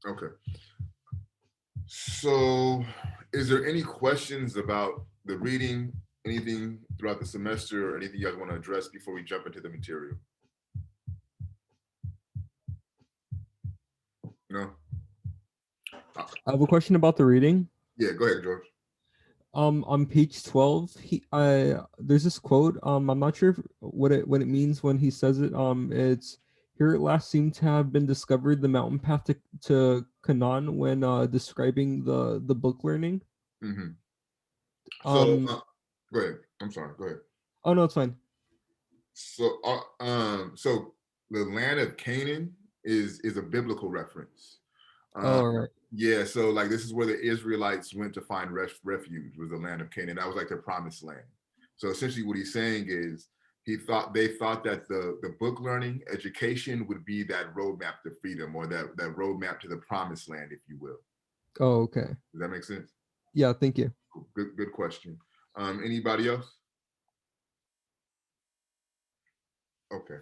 Okay. So, is there any questions about the reading, anything throughout the semester, or anything you guys want to address before we jump into the material? No? I have a question about the reading. Yeah, go ahead, George. On page 12, there's this quote. I'm not sure what it means when he says it. It's here at last seemed to have been discovered the mountain path to Canaan when describing the book learning. Hmm. So, Um, go ahead. I'm sorry. Go ahead. oh no, it's fine. So the land of Canaan is a biblical reference. Oh, Um, all right. yeah, so like this is where the Israelites went to find refuge, was the land of Canaan. That was like their promised land. So essentially, what he's saying is they thought that the book learning education would be that roadmap to freedom, or that roadmap to the promised land, if you will. Oh, okay. Does that make sense? Yeah, thank you. Cool. Good question. Anybody else? Okay.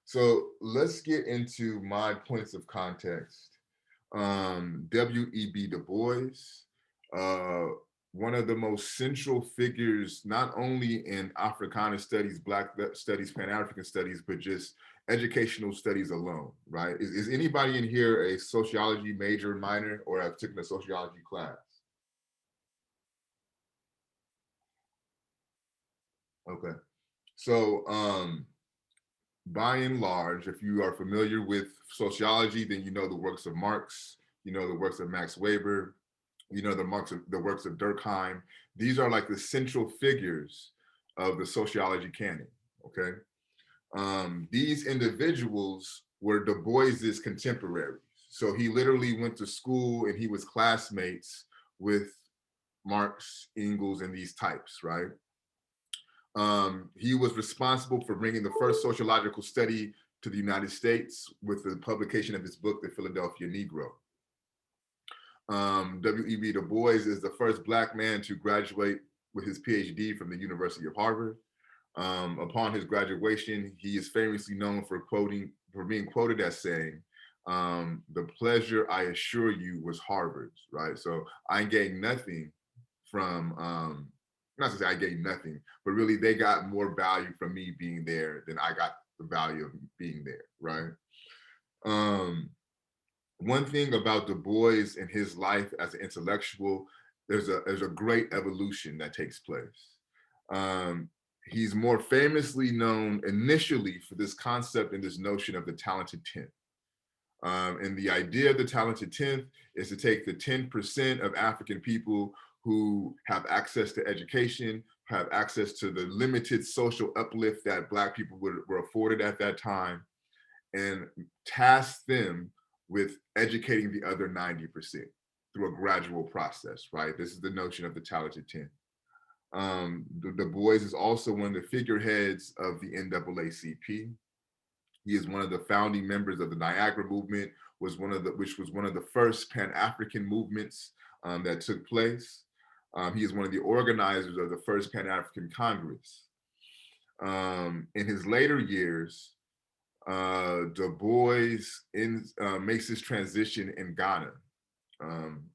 So let's get into my points of context. W.E.B. Du Bois, uh, one of the most central figures, not only in Africana studies, Black studies, Pan African studies, but just educational studies alone, right? Is anybody in here a sociology major, minor, or have taken a sociology class? Okay. So, by and large, if you are familiar with sociology, then you know the works of Marx, you know the works of Max Weber, you know the works of Durkheim. These are like the central figures of the sociology canon. Okay, these individuals were Du Bois's contemporaries. So he literally went to school and he was classmates with Marx, Engels, and these types, right? He was responsible for bringing the first sociological study to the United States with the publication of his book, The Philadelphia Negro. W.E.B. Du Bois is the first Black man to graduate with his Ph.D. from the University of Harvard. Upon his graduation, he is famously known for being quoted as saying, "The pleasure, I assure you, was Harvard's." Right. So I gained nothing from not to say I gained nothing, but really they got more value from me being there than I got the value of being there, right? Um, One thing about Du Bois and his life as an intellectual, there's a great evolution that takes place. Um, he's more famously known initially for this concept and this notion of the talented 10th. And the idea of the talented 10th is to take the 10% of African people who have access to education, have access to the limited social uplift that Black people were afforded at that time, and task them with educating the other 90% through a gradual process, right? This is the notion of the talented 10. Du Bois is also one of the figureheads of the NAACP. He is one of the founding members of the Niagara movement, which was one of the first Pan-African movements that took place. He is one of the organizers of the first Pan-African Congress. In his later years, Du Bois makes his transition in Ghana.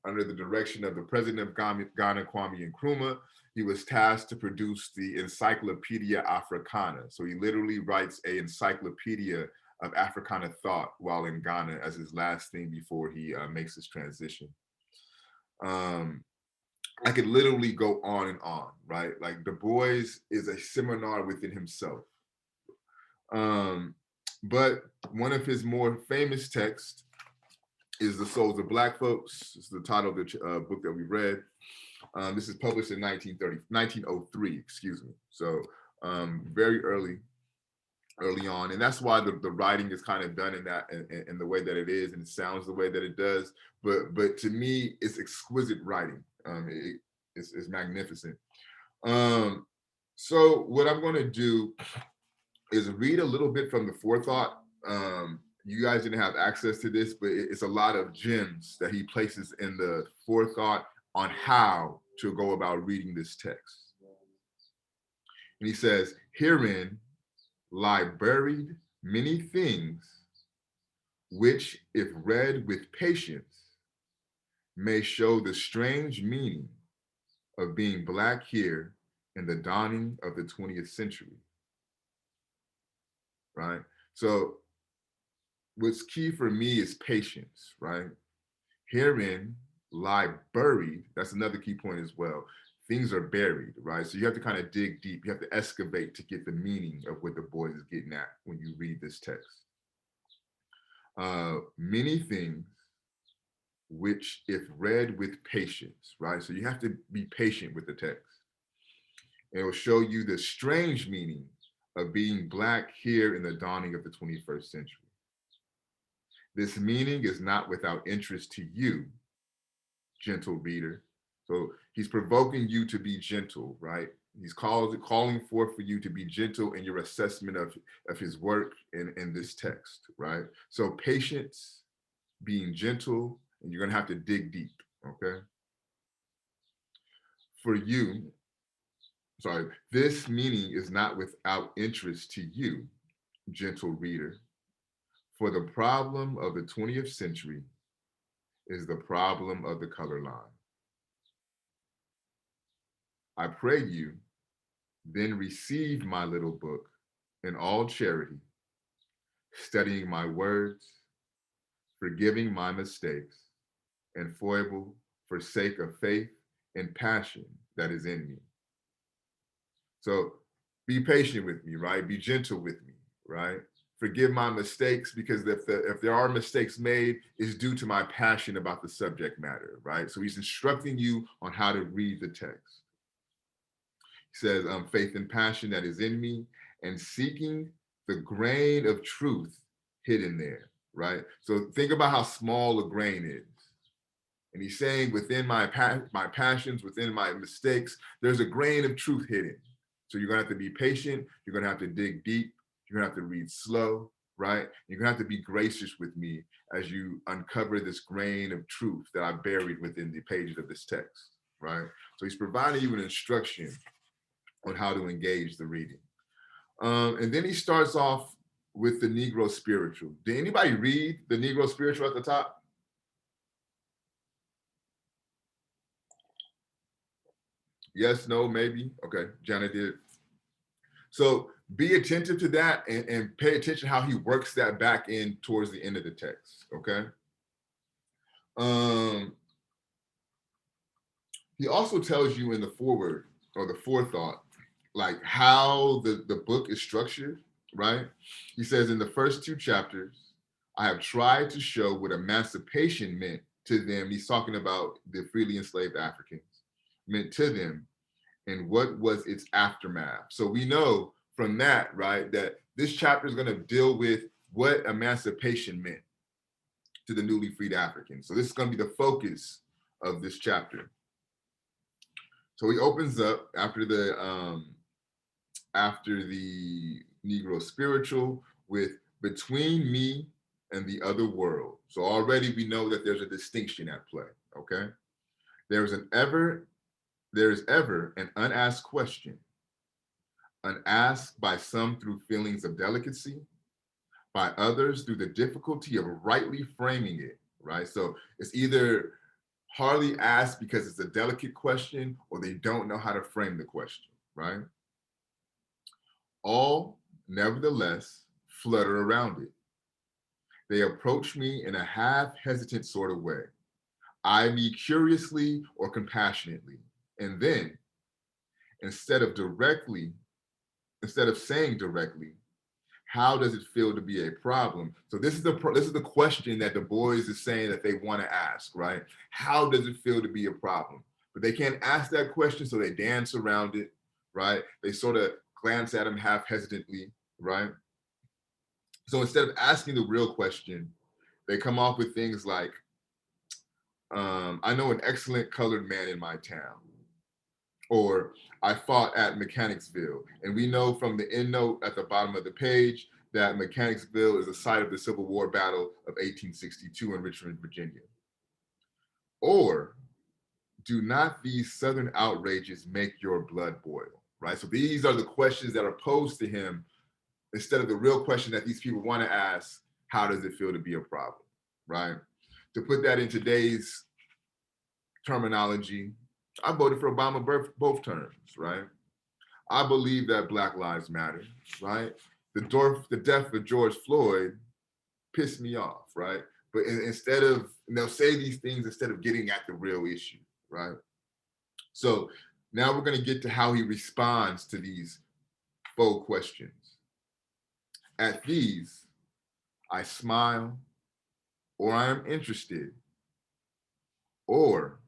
Under the direction of the president of Ghana, Kwame Nkrumah, he was tasked to produce the Encyclopedia Africana. So he literally writes a encyclopedia of Africana thought while in Ghana as his last thing before he makes his transition. Um, I could literally go on, right? Like Du Bois is a seminar within himself. Um, but one of his more famous texts is The Souls of Black Folks. It's the title of the book that we read. This is published in 1903, excuse me. So very early on. And that's why the writing is kind of done in the way that it is, and it sounds the way that it does. But to me, it's exquisite writing. It's magnificent. Um, so what I'm going to do is read a little bit from the forethought. You guys didn't have access to this, but it's a lot of gems that he places in the forethought on how to go about reading this text. And he says, "Herein lie buried many things which, if read with patience, may show the strange meaning of being Black here in the dawning of the 20th century, right? So what's key for me is patience, right? Herein lie buried, that's another key point as well. Things are buried, right? So you have to kind of dig deep, you have to excavate to get the meaning of what DuBois is getting at when you read this text. Many things which, if read with patience, right? So you have to be patient with the text. It will show you the strange meaning of being Black here in the dawning of the 21st century. This meaning is not without interest to you, gentle reader. So he's provoking you to be gentle, right? He's calling forth for you to be gentle in your assessment of his work in this text, right? So patience, being gentle, and you're gonna have to dig deep, okay? For you, sorry, this meaning is not without interest to you, gentle reader, for the problem of the 20th century is the problem of the color line. I pray you, then receive my little book in all charity, studying my words, forgiving my mistakes, and foible for sake of faith and passion that is in me. So be patient with me, right? Be gentle with me, right? Forgive my mistakes, because if there are mistakes made, it's due to my passion about the subject matter, right? So he's instructing you on how to read the text. He says, faith and passion that is in me, and seeking the grain of truth hidden there, right? So think about how small a grain is. And he's saying within my passions, within my mistakes, there's a grain of truth hidden. So you're gonna have to be patient, you're gonna have to dig deep, you're gonna have to read slow, right? You're gonna have to be gracious with me as you uncover this grain of truth that I buried within the pages of this text, right? So he's providing you an instruction on how to engage the reading. And then he starts off with the Negro spiritual. Did anybody read the Negro spiritual at the top? Yes, no, maybe. Okay, Janet did. So be attentive to that and pay attention how he works that back in towards the end of the text, okay? He also tells you in the foreword or the forethought, like how the book is structured, right? He says in the first two chapters, I have tried to show what emancipation meant to them. He's talking about the freely enslaved Africans, meant to them, and what was its aftermath. So we know from that, right, that this chapter is going to deal with what emancipation meant to the newly freed Africans. So this is going to be the focus of this chapter. So he opens up after the Negro spiritual with between me and the other world. So already we know that there's a distinction at play, okay? There is ever an unasked question, unasked by some through feelings of delicacy, by others through the difficulty of rightly framing it, right? So it's either hardly asked because it's a delicate question, or they don't know how to frame the question, right? All, nevertheless, flutter around it. They approach me in a half hesitant sort of way, eye me curiously or compassionately, and then, instead of saying directly, how does it feel to be a problem? So this is the question that DuBois is saying that they want to ask, right? How does it feel to be a problem? But they can't ask that question, so they dance around it, right? They sort of glance at him half hesitantly, right? So instead of asking the real question, they come off with things like, I know an excellent colored man in my town. Or I fought at Mechanicsville. And we know from the end note at the bottom of the page that Mechanicsville is the site of the Civil War battle of 1862 in Richmond, Virginia. Or do not these Southern outrages make your blood boil, right? So these are the questions that are posed to him instead of the real question that these people want to ask. how does it feel to be a problem, right? To put that in today's terminology, I voted for Obama both terms, right? I believe that Black Lives Matter, right? The death of George Floyd pissed me off, right? But instead of, they'll say these things instead of getting at the real issue, right? So now we're going to get to how he responds to these faux questions. At these, I smile, or I am interested, or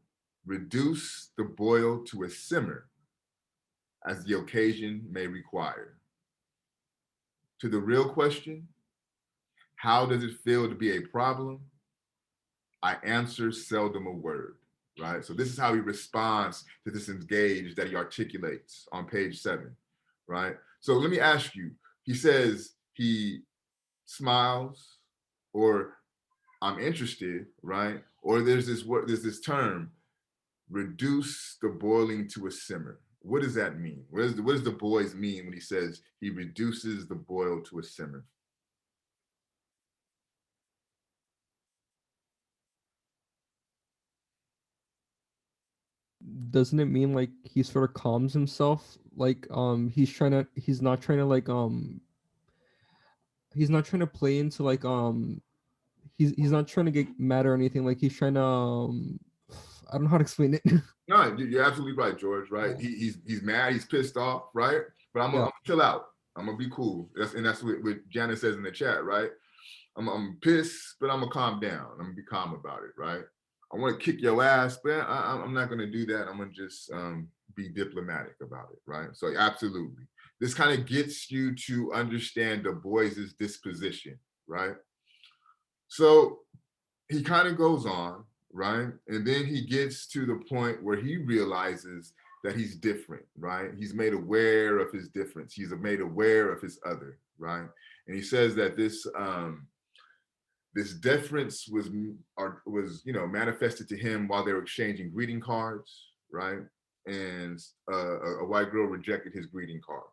reduce the boil to a simmer as the occasion may require. To the real question, how does it feel to be a problem? I answer seldom a word, right? So this is how he responds to this engage that he articulates on page 7, right? So let me ask you, he says he smiles, or I'm interested, right? Or there's this term, reduce the boiling to a simmer. What does that mean? What does DuBois mean when he says he reduces the boil to a simmer? Doesn't it mean like he sort of calms himself? Like he's not trying to play into like he's not trying to get mad or anything. Like he's trying to I don't know how to explain it. No, you're absolutely right, George. Right? Yeah. He's mad. He's pissed off. Right? But I'm Yeah. gonna chill out. I'm gonna be cool. That's what Janet says in the chat. Right? I'm pissed, but I'm gonna calm down. I'm gonna be calm about it. Right? I want to kick your ass, but I'm not gonna do that. I'm gonna just be diplomatic about it. Right? So absolutely, this kind of gets you to understand DuBois's disposition. Right? So he kind of goes on, right? And then he gets to the point where he realizes that he's different, right? He's made aware of his difference. He's made aware of his other, right? And he says that this difference was manifested to him while they were exchanging greeting cards, right? And a white girl rejected his greeting card,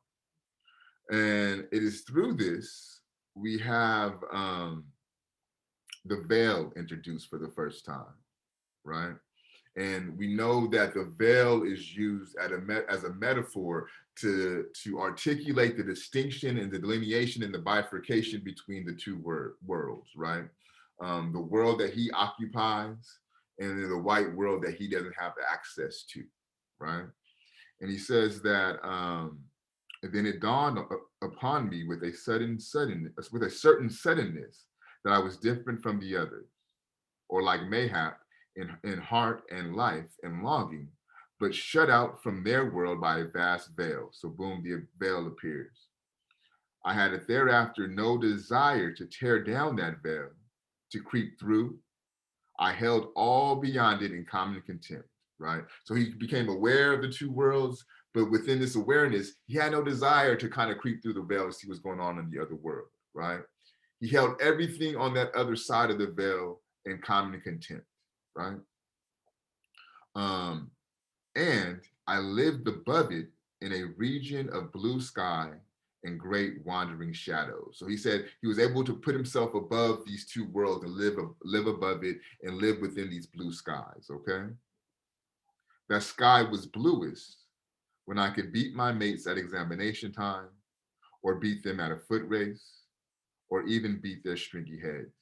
and it is through this we have the veil introduced for the first time, right? And we know that the veil is used as a metaphor to articulate the distinction and the delineation and the bifurcation between the two worlds, right? The world that he occupies and then the white world that he doesn't have access to, right? And he says that, and then it dawned upon me with a certain suddenness that I was different from the others, or like mayhap in heart and life and longing, but shut out from their world by a vast veil. So boom, the veil appears. I had it thereafter no desire to tear down that veil, to creep through. I held all beyond it in common contempt, right? So he became aware of the two worlds, but within this awareness, he had no desire to kind of creep through the veil to see what's going on in the other world, right? He held everything on that other side of the veil in common contempt, right? Um, and I lived above it in a region of blue sky and great wandering shadows. So he said he was able to put himself above these two worlds and live above it and live within these blue skies, okay? That sky was bluest when I could beat my mates at examination time, or beat them at a foot race, or even beat their stringy heads.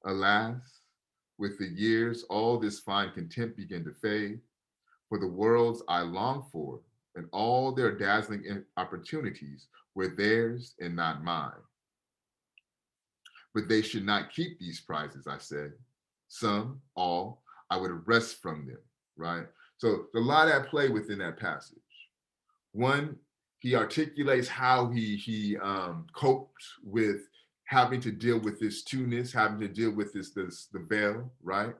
Alas, with the years, all this fine contempt began to fade, for the worlds I longed for and all their dazzling opportunities were theirs and not mine. But they should not keep these prizes, I said. Some, all, I would wrest from them, right? So there's a lot at play within that passage. One, he articulates how he coped with having to deal with this two-ness, having to deal with the veil, right?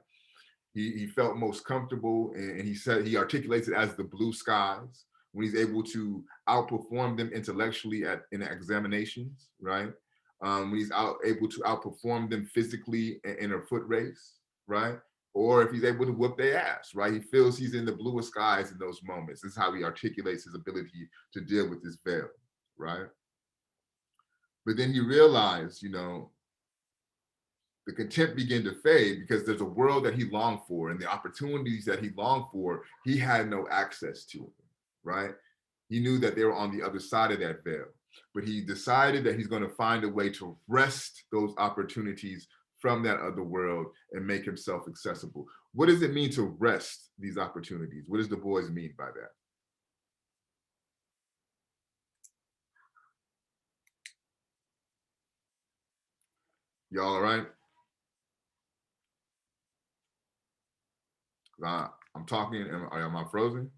He felt most comfortable, and he said he articulates it as the blue skies when he's able to outperform them intellectually in examinations, right? When he's able to outperform them physically in a foot race, right? Or if he's able to whoop their ass, right? He feels he's in the bluest skies in those moments. This is how he articulates his ability to deal with this veil, right? But then he realized, the contempt began to fade because there's a world that he longed for, and the opportunities that he longed for, he had no access to them, right? He knew that they were on the other side of that veil, but he decided that he's going to find a way to wrest those opportunities from that other world and make himself accessible. What does it mean to wrest these opportunities? What does DuBois mean by that? Y'all all right? I'm talking, am I frozen?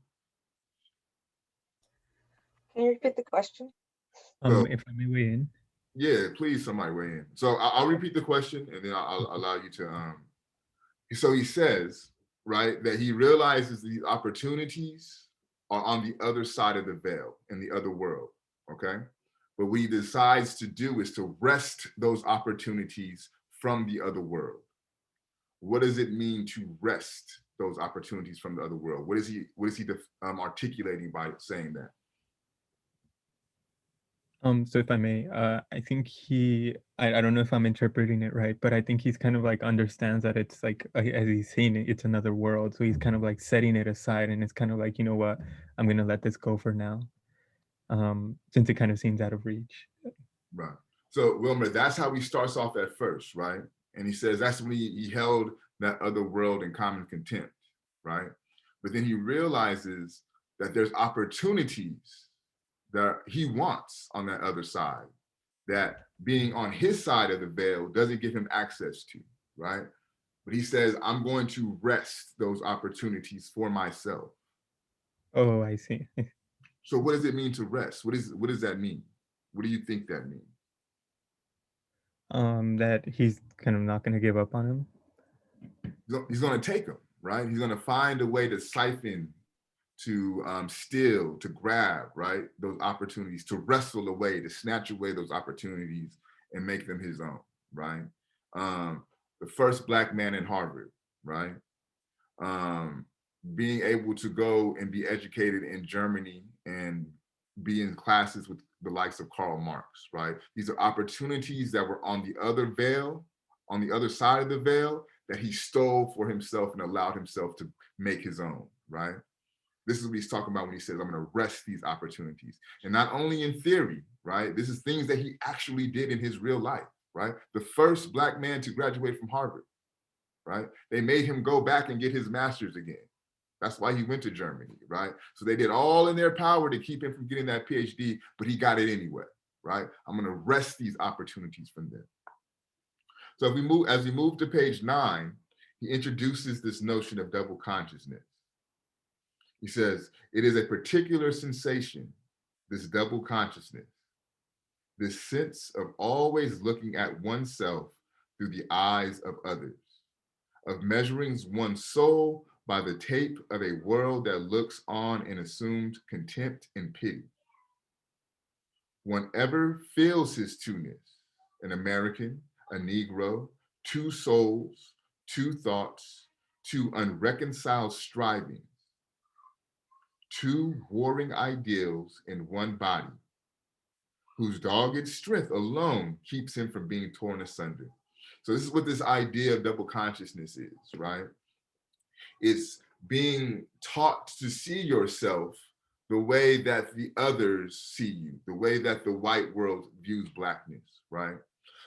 Can you repeat the question? So, If I may weigh in. yeah, please somebody weigh in. So I'll repeat the question and then I'll allow you to, so he says, right, that he realizes these opportunities are on the other side of the veil in the other world, okay? But what he decides to do is to wrest those opportunities from the other world. What does it mean to wrest those opportunities from the other world? What is he articulating by saying that? So if I may, I think I don't know if I'm interpreting it right, but I think he's kind of like understands that it's like, as he's saying it, it's another world. So he's kind of like setting it aside, and it's kind of like, you know what, I'm gonna let this go for now, since it kind of seems out of reach. Right. So Wilmer, that's how he starts off at first, right? And he says that's when he held that other world in common contempt, right? But then he realizes that there's opportunities that he wants on that other side, that being on his side of the veil doesn't give him access to, right? But he says, I'm going to wrest those opportunities for myself. Oh, I see. So what does it mean to rest? What does that mean? What do you think that means? That he's kind of not gonna give up on him. He's going to take them, right? He's going to find a way to siphon, to steal, to grab, right? Those opportunities, to wrestle away, to snatch away those opportunities and make them his own, right? The first Black man in Harvard, right? Being able to go and be educated in Germany and be in classes with the likes of Karl Marx, right? These are opportunities that were on the other veil, on the other side of the veil, that he stole for himself and allowed himself to make his own, right? This is what he's talking about when he says, I'm going to wrest these opportunities. And not only in theory, right? This is things that he actually did in his real life, right? The first Black man to graduate from Harvard, right? They made him go back and get his master's again. That's why he went to Germany, right? So they did all in their power to keep him from getting that PhD, but he got it anyway, right? I'm going to wrest these opportunities from them. So as we move to page 9, he introduces this notion of double consciousness. He says, it is a particular sensation, this double consciousness, this sense of always looking at oneself through the eyes of others, of measuring one's soul by the tape of a world that looks on in assumed contempt and pity. One ever feels his two-ness, an American, a Negro, two souls, two thoughts, two unreconciled strivings, two warring ideals in one body, whose dogged strength alone keeps him from being torn asunder. So this is what this idea of double consciousness is, right? It's being taught to see yourself the way that the others see you, the way that the white world views Blackness, right?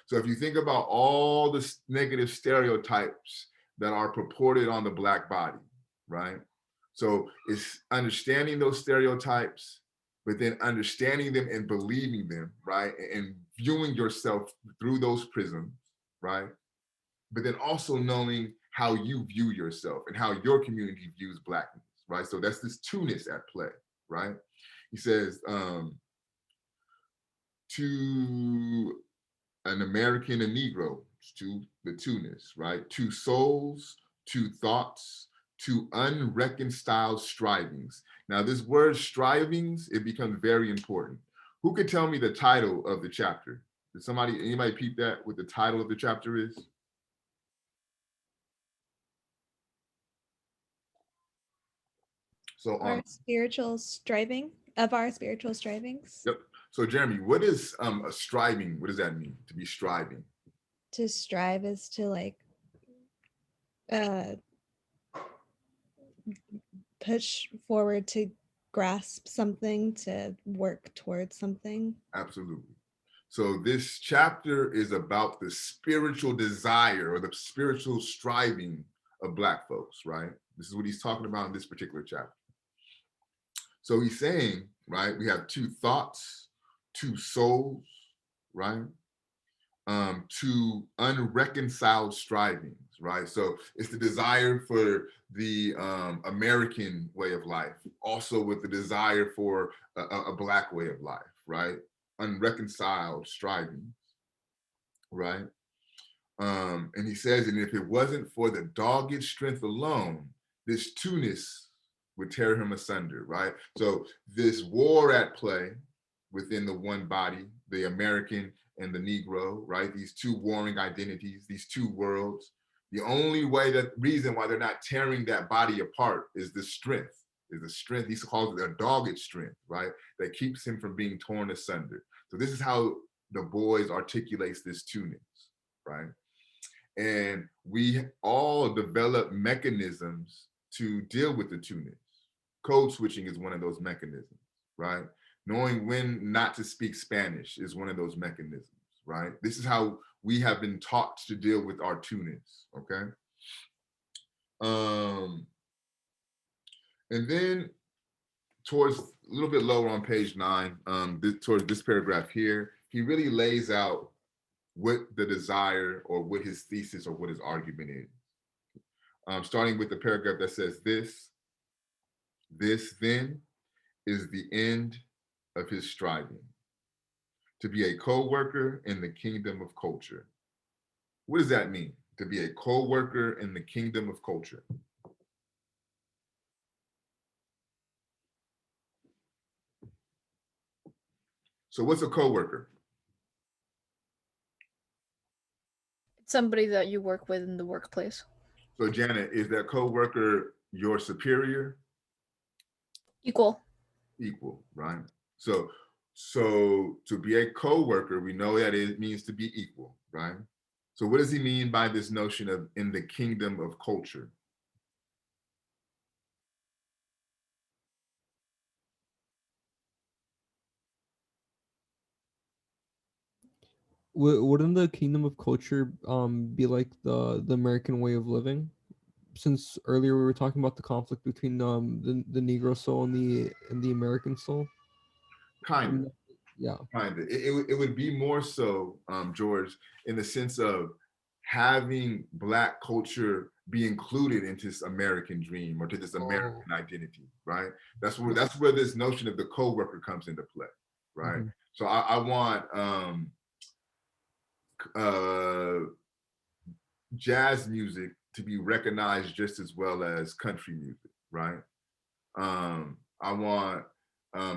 So if you think about all the negative stereotypes that are purported on the Black body, right? So it's understanding those stereotypes, but then understanding them and believing them, right? And viewing yourself through those prisms, right? But then also knowing how you view yourself and how your community views Blackness, right? So that's this two-ness at play, right? He says, to an American and Negro, to the two-ness, right? Two souls, two thoughts, two unreconciled strivings. Now this word strivings, it becomes very important. Who could tell me the title of the chapter? Did anybody peep that, what the title of the chapter is? So our spiritual strivings. Yep. So Jeremy, what is a striving? What does that mean, to be striving? to strive is to like uh push forward, to grasp something, to work towards something. Absolutely. So this chapter is about the spiritual desire or the spiritual striving of Black folks, right? This is what he's talking about in this particular chapter. So he's saying, right, we have two thoughts, two souls, right? Two unreconciled strivings, right? So it's the desire for the American way of life, also with the desire for a Black way of life, right? Unreconciled strivings, right? And he says, and if it wasn't for the dogged strength alone, this two-ness would tear him asunder, right? So this war at play within the one body, the American and the Negro, right? These two warring identities, these two worlds. The only way, that reason why they're not tearing that body apart is the strength, he calls it a dogged strength, right? That keeps him from being torn asunder. So this is how DuBois articulates this two-ness, right? And we all develop mechanisms to deal with the two-ness. Code switching is one of those mechanisms, right? Knowing when not to speak Spanish is one of those mechanisms, right? This is how we have been taught to deal with our two-ness, okay? And then towards a little bit lower on page 9, towards this paragraph here, he really lays out what the desire or what his thesis or what his argument is. Starting with the paragraph that says this then is the end of his striving, to be a co-worker in the kingdom of culture. What does that mean? To be a co-worker in the kingdom of culture. So what's a co-worker? Somebody that you work with in the workplace. So Janet, is that co-worker your superior? Equal. Equal, right? So to be a co-worker, we know that it means to be equal, right? So what does he mean by this notion of in the kingdom of culture? Wouldn't the kingdom of culture be like the American way of living? Since earlier we were talking about the conflict between the Negro soul and the American soul. Kind of. Yeah. Kind of. It would be more so, George, in the sense of having Black culture be included into this American dream or to this American identity, right? That's where this notion of the co-worker comes into play, right? So I want jazz music to be recognized just as well as country music, right? I want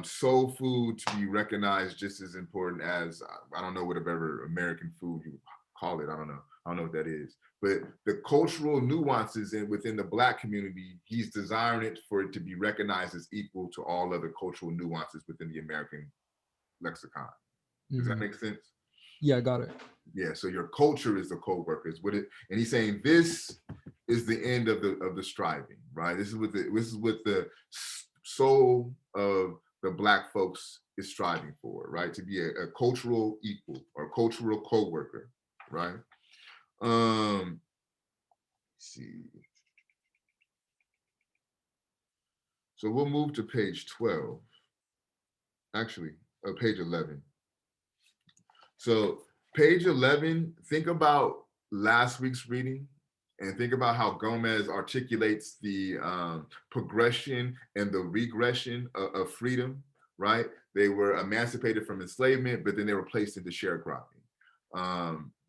soul food to be recognized just as important as, I don't know, whatever American food you call it. I don't know what that is. But the cultural nuances within the Black community, he's desiring it for it to be recognized as equal to all other cultural nuances within the American lexicon. Does that make sense? Yeah, I got it. Yeah, so your culture is the co-workers with it, and he's saying this is the end of the striving, right? This is what the soul of the Black folks is striving for, right? To be a cultural equal or cultural co-worker, right? Let's see. So we'll move to page 12. Actually, page 11. So page 11, think about last week's reading and think about how Gomez articulates the progression and the regression of freedom, right? They were emancipated from enslavement, but then they were placed into sharecropping.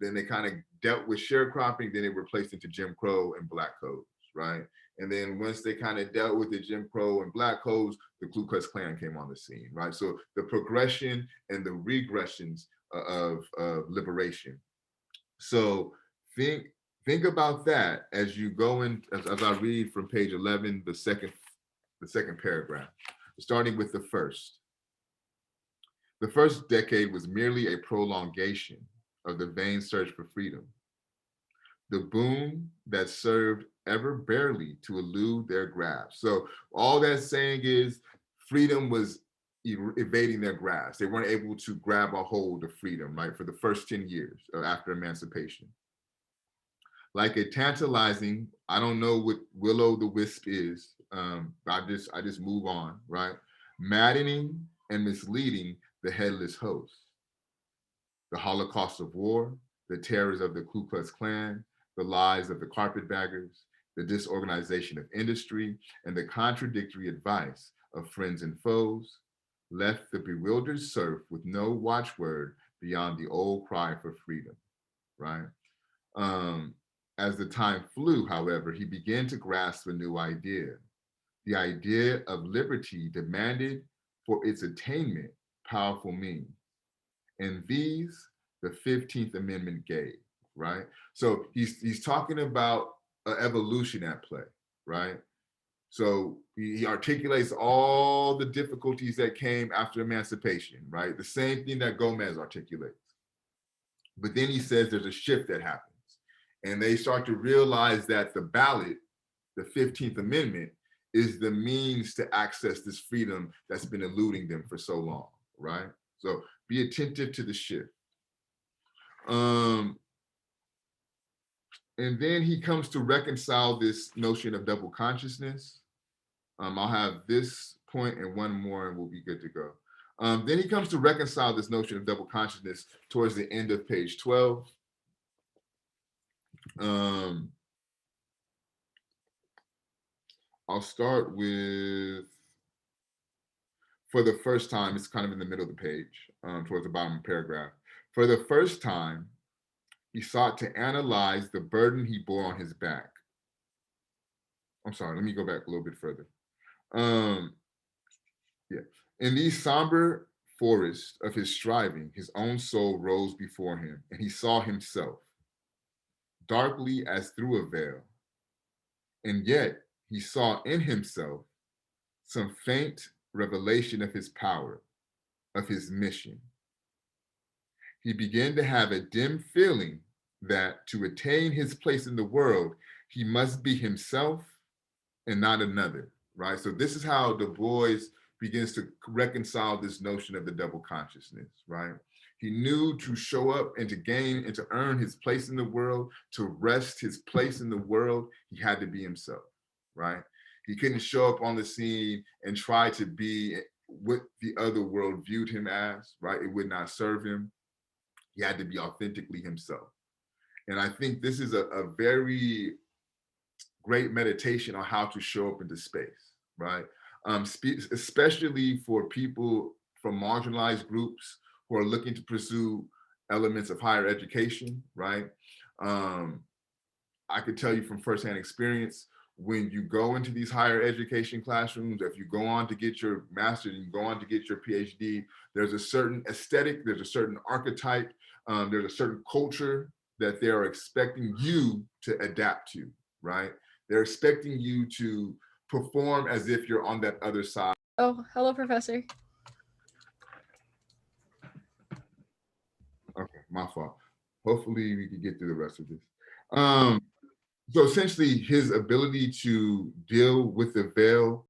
Then they kind of dealt with sharecropping, then they were placed into Jim Crow and Black codes, right? And then once they kind of dealt with the Jim Crow and Black codes, the Ku Klux Klan came on the scene, right? So the progression and the regressions of liberation. So think about that as you go in, as I read from page 11, the second paragraph, starting with the first. The first decade was merely a prolongation of the vain search for freedom the boon that served ever barely to elude their grasp. So all that's saying is freedom was evading their grasp. They weren't able to grab a hold of freedom, right, for the first 10 years after emancipation. Like a tantalizing, I don't know what will-o'-the-wisp is. I just move on, right? Maddening and misleading the headless host. The Holocaust of war, the terrors of the Ku Klux Klan, the lies of the carpetbaggers, the disorganization of industry, and the contradictory advice of friends and foes left the bewildered serf with no watchword beyond the old cry for freedom, right? As the time flew, however, he began to grasp a new idea. The idea of liberty demanded for its attainment powerful means. And these, the 15th Amendment gave, right? So he's talking about an evolution at play, right? So he articulates all the difficulties that came after emancipation, right? The same thing that Gomez articulates. But then he says there's a shift that happens. And they start to realize that the ballot, the 15th Amendment, is the means to access this freedom that's been eluding them for so long, right? So be attentive to the shift. And then he comes to reconcile this notion of double consciousness. I'll have this point and one more and we'll be good to go. Then he comes to reconcile this notion of double consciousness towards the end of page 12. I'll start with, for the first time, it's kind of in the middle of the page, towards the bottom of the paragraph. For the first time, he sought to analyze the burden he bore on his back. I'm sorry, let me go back a little bit further. In these somber forests of his striving, his own soul rose before him, and he saw himself, darkly as through a veil. And yet he saw in himself some faint revelation of his power, of his mission. He began to have a dim feeling that to attain his place in the world, he must be himself and not another, right? So this is how DuBois begins to reconcile this notion of the double consciousness, right? He knew to show up and to gain and to earn his place in the world, to rest his place in the world, he had to be himself, right? He couldn't show up on the scene and try to be what the other world viewed him as, right? It would not serve him. He had to be authentically himself. And I think this is a very great meditation on how to show up into space, right? Especially for people from marginalized groups who are looking to pursue elements of higher education, right? I could tell you from firsthand experience, when you go into these higher education classrooms, if you go on to get your master's and you go on to get your PhD, there's a certain aesthetic, there's a certain archetype, there's a certain culture that they are expecting you to adapt to, right? They're expecting you to perform as if you're on that other side. Oh, hello, Professor. Okay, my fault. Hopefully we can get through the rest of this. So essentially his ability to deal with the veil